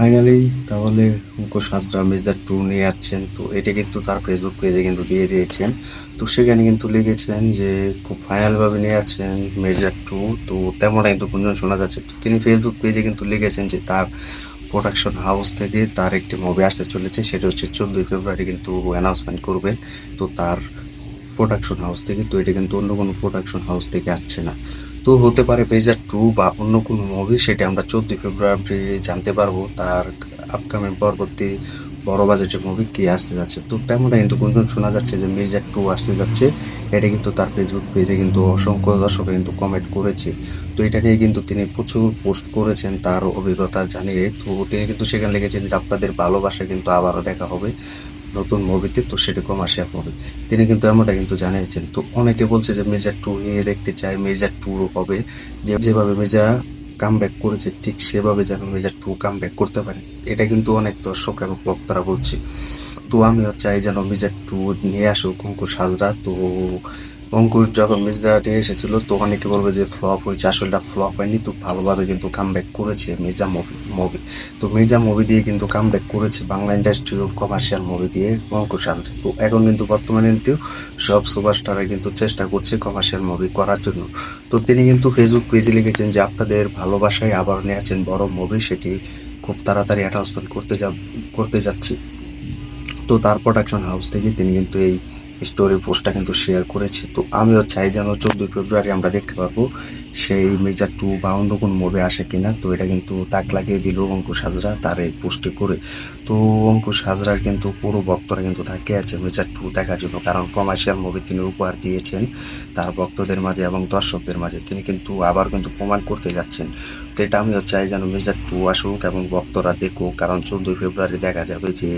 Finally তাহলে মুকেশ হাজরা মির্জা 2 নিয়ে যাচ্ছেন। তো এটা কিন্তু তার ফেসবুক পেজে কিন্তু দিয়ে দিয়েছেন। তো সেখানে কিন্তু লিখেছেন যে খুব ফাইনাল ভাবে নিয়ে যাচ্ছেন মির্জা 2। তো তেমনটা কিন্তু গুঞ্জন শোনা যাচ্ছে। তো তিনি ফেসবুক পেজে কিন্তু লিখেছেন যে তার প্রোডাকশন হাউস থেকে তার একটি মুভি আসতে চলেছে, সেটা হচ্ছে 14 ফেব্রুয়ারি কিন্তু অ্যানাউন্সমেন্ট করবেন। তো তার প্রোডাকশন হাউস থেকে, তো এটা কিন্তু অন্য কোনো প্রোডাকশন হাউস থেকে আসছে না। তো হতে পারে পেজার 2 বা অন্য কোনো মুভি, সেটা আমরা 14 ফেব্রুয়ারি জানতে পারবো তার আপকামিং পরবর্তী বড় বাজেটের মুভি কি আসতে যাচ্ছে। তো তেমনটা কিন্তু গুঞ্জন শোনা যাচ্ছে যে মির্জা 2 আসতে যাচ্ছে। এটা কিন্তু তার ফেসবুক পেজে কিন্তু অসংখ্য দর্শক কিন্তু কমেন্ট করেছে। তো এটা নিয়ে কিন্তু তিনি প্রচুর পোস্ট করেছেন তার অভিজ্ঞতা জানিয়ে। তো তিনি কিন্তু সেখানে লিখেছেন যে আপনাদের ভালোবাসা কিন্তু আবারও দেখা হবে নতুন মুভিতে, তো সেটা কমার্শিয়াল মুভি। তিনি কিন্তু এমনটা কিন্তু জানিয়েছেন। তো অনেকে বলছে যে মির্জা 2 নিয়ে দেখতে চায়, মির্জা 2 হবে, যেভাবে মির্জা কামব্যাক করেছে ঠিক সেভাবে যেন মির্জা 2 কামব্যাক করতে পারে। এটা কিন্তু অনেক দর্শক এবং ভক্তরা বলছে। তো আমিও চাই যেন মির্জা 2 নিয়ে আসুক অঙ্কুশ হাজরা। তো অঙ্কুশ যখন মির্জা নিয়ে এসেছিল তো অনেকে বলবে যে ফ্লপ হয়েছে, আসলে ফ্লপ হয়নি, তো ভালোভাবে কিন্তু কামব্যাক করেছে মির্জা মুভি। তো মির্জা মুভি দিয়ে কিন্তু কামব্যাক করেছে বাংলা ইন্ডাস্ট্রির কমার্শিয়াল মুভি দিয়ে অঙ্কুশ হাজরা। তো এখন কিন্তু বর্তমানে কিন্তু সব সুপারস্টাররা কিন্তু চেষ্টা করছে কমার্শিয়াল মুভি করার জন্য। তো তিনি কিন্তু ফেসবুক পেজে লিখেছেন যে আপনাদের ভালোবাসায় আবার নিয়ে আছেন বড় মুভি, সেটি খুব তাড়াতাড়ি অ্যানাউন্সমেন্ট করতে যাচ্ছি। তো তার প্রোডাকশন হাউস থেকে তিনি কিন্তু এই স্টোরি পোস্টটা কিন্তু শেয়ার করেছে। তো আমিও চাই যেন 14 ফেব্রুয়ারি আমরা দেখতে পারবো সেই মির্জা 2 বা অন্য কোনো মুভি আসে কিনা। তো এটা কিন্তু তাক লাগিয়ে দিল অঙ্কুশ হাজরা তার এই পোস্টে করে। তো অঙ্কুশ হাজরার কিন্তু পুরো ভক্তরা কিন্তু তাকিয়ে আছে মির্জা 2 দেখার জন্য, কারণ কমার্শিয়াল মুভি তিনি উপহার দিয়েছেন তার ভক্তদের মাঝে এবং দর্শকদের মাঝে। তিনি কিন্তু আবার কিন্তু প্রমাণ করতে যাচ্ছেন। তো এটা আমিও চাই যেন মির্জা 2 আসুক এবং ভক্তরা দেখুক, কারণ 14 ফেব্রুয়ারি দেখা যাবে যে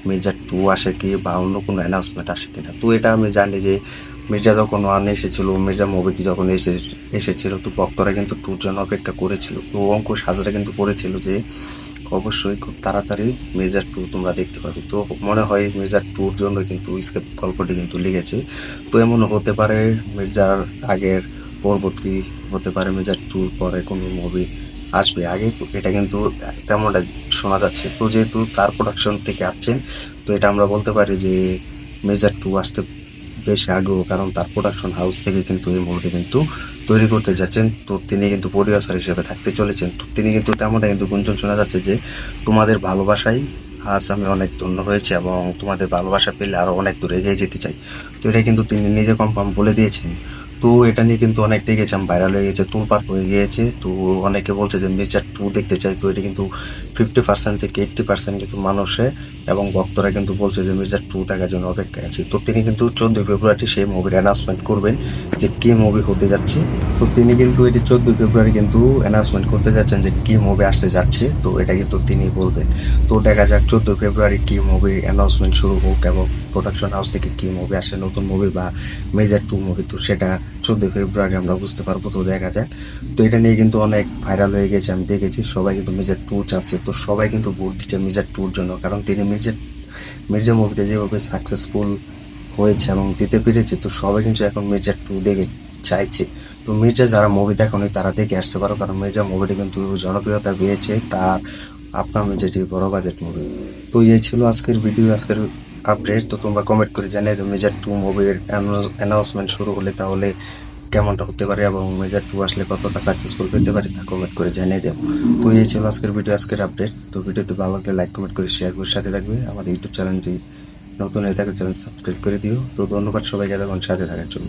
মির্জা 2 আসে কি বা অন্য কোনো অ্যানাউন্সমেন্ট আসে কিনা। তো এটা আমি জানি যে মির্জা যখন 1 এসেছিল, মির্জা মুভিটি যখন এসেছিল, তো ভক্তরা কিন্তু 2 র জন্য অপেক্ষা করেছিল। তো অঙ্কুশ হাজরা কিন্তু করেছিল যে অবশ্যই খুব তাড়াতাড়ি মির্জা 2 তোমরা দেখতে পাবে। তো মনে হয় মির্জা 2 র জন্য কিন্তু স্ক্রিপ্ট গল্পটি কিন্তু লিখেছে। তো এমনও হতে পারে মির্জার আগের পরবর্তী হতে পারে মির্জা 2 র পরে কোনো মুভি আসবে আগে। তো এটা কিন্তু তেমনটা শোনা যাচ্ছে। তো যেহেতু তার প্রোডাকশন থেকে আসছেন, তো এটা আমরা বলতে পারি যে মির্জা 2 আসতে বেশ আগ্রহ, কারণ তার প্রোডাকশন হাউস থেকে কিন্তু এই মুভিটি কিন্তু তৈরি করতে যাচ্ছেন। তো তিনি কিন্তু প্রডিউসার হিসেবে থাকতে চলেছেন। তো তিনি কিন্তু তেমনটা কিন্তু গুঞ্জন শোনা যাচ্ছে যে তোমাদের ভালোবাসায় আজ আমি অনেক ধন্য হয়েছি এবং তোমাদের ভালোবাসা পেলে আরো অনেক দূর এগিয়ে যেতে চাই। তো এটা কিন্তু তিনি নিজে কনফার্ম বলে দিয়েছেন। তো এটা নিয়ে কিন্তু অনেক দেখেছিলাম ভাইরাল হয়ে গেছে, তোলপাড় হয়ে গিয়েছে। তো অনেকে বলছে যে মির্জা 2 দেখতে চাই। তো এটা কিন্তু 50% থেকে 80% কিন্তু মানুষে এবং ভক্তরা কিন্তু বলছে যে মির্জা 2 দেখার জন্য অপেক্ষায় আছি। তো তিনি কিন্তু 14 ফেব্রুয়ারি সেই মুভির অ্যানাউন্সমেন্ট করবেন যে কি মুভি হতে যাচ্ছে। তো তিনি কিন্তু এটি 14 ফেব্রুয়ারি কিন্তু অ্যানাউন্সমেন্ট করতে যাচ্ছেন যে কি মুভি আসতে যাচ্ছে। তো এটা কিন্তু তিনি বলবেন। তো দেখা যাক 14 ফেব্রুয়ারি কি মুভি অ্যানাউন্সমেন্ট শুরু হোক এবং প্রোডাকশন হাউস থেকে কি মুভি আসে, নতুন মুভি বা মেজর 2 মুভি। তো সেটা 14 ফেব্রুয়ারি আমরা বুঝতে পারবো। তো দেখা যাক। তো এটা নিয়ে কিন্তু অনেক ভাইরাল হয়ে গেছে, আমি দেখেছি সবাই কিন্তু মেজর 2 চাচ্ছে। তো সবাই কিন্তু ভোট দিচ্ছে মেজর 2 র জন্য, কারণ তিনি মির্জা মুভিতে যেভাবে সাকসেসফুল হয়েছে এবং দিতে পেরেছে, তো সবাই কিন্তু এখন মির্জা 2 দেখে চাইছে। তো মির্জা যারা মুভি দেখনি তারা দেখে আসতে পারো, কারণ মির্জা মুভিটি কিন্তু জনপ্রিয়তা পেয়েছে তার আপনার যেটি বড় বাজেট মুভি। তো এই ছিল আজকের ভিডিও, আজকের আপডেট। তো তোমরা কমেন্ট করে জানিয়ে দাও মেজর 2 মুভির অ্যানাউন্সমেন্ট শুরু হলে তাহলে কেমনটা হতে পারে এবং মেজর 2 আসলে কতটা সাকসেসফুল পেতে পারে তা কমেন্ট করে জানিয়ে দেবো। তো এই ছিল আজকের ভিডিও, আজকের আপডেট। তো ভিডিওটি ভালো লাগলে লাইক কমেন্ট করে শেয়ার করে সাথে থাকবে। আমাদের ইউটিউব চ্যানেলটি নতুন হয়ে থাকে, চ্যানেল সাবস্ক্রাইব করে দিও। তো ধন্যবাদ সবাইকে এতক্ষণ সাথে থাকার জন্য।